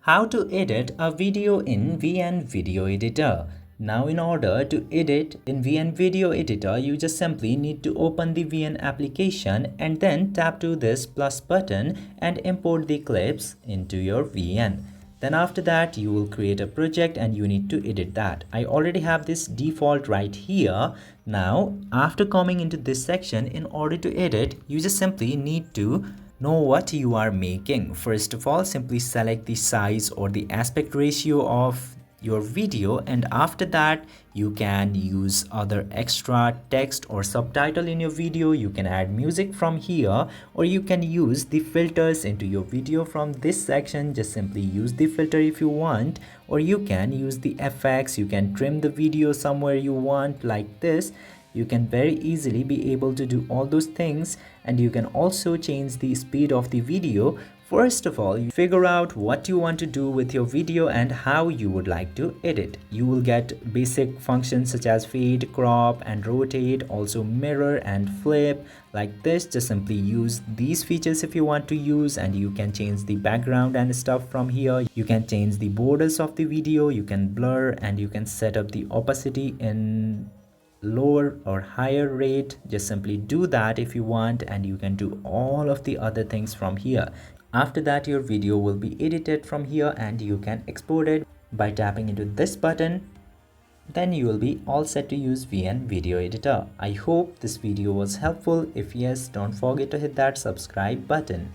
How to edit a video in VN Video Editor. Now in order to edit in VN Video Editor, you just simply need to open the VN application and then tap to this plus button and import the clips into your VN. Then after that, you will create a project and you need to edit that. I already have this default right here. Now, after coming into this section, in order to edit, you just simply need to know what you are making. First of all, simply select the size or the aspect ratio of your video, and after that you can use other extra text or subtitle in your video. You can add music from here, or you can use the filters into your video from this section. Just simply use the filter if you want, or you can use the effects. You can trim the video somewhere you want, like this. You can very easily be able to do all those things, and you can also change the speed of the video. First of all, you figure out what you want to do with your video and how you would like to edit. You will get basic functions such as fade, crop and rotate, also mirror and flip, like this. Just simply use these features if you want to use, and you can change the background and stuff from here. You can change the borders of the video, you can blur, and you can set up the opacity in lower or higher rate. Just simply do that if you want, and you can do all of the other things from here. After that, your video will be edited from here and you can export it by tapping into this button. Then you will be all set to use VN Video Editor. I hope this video was helpful. If yes, don't forget to hit that subscribe button.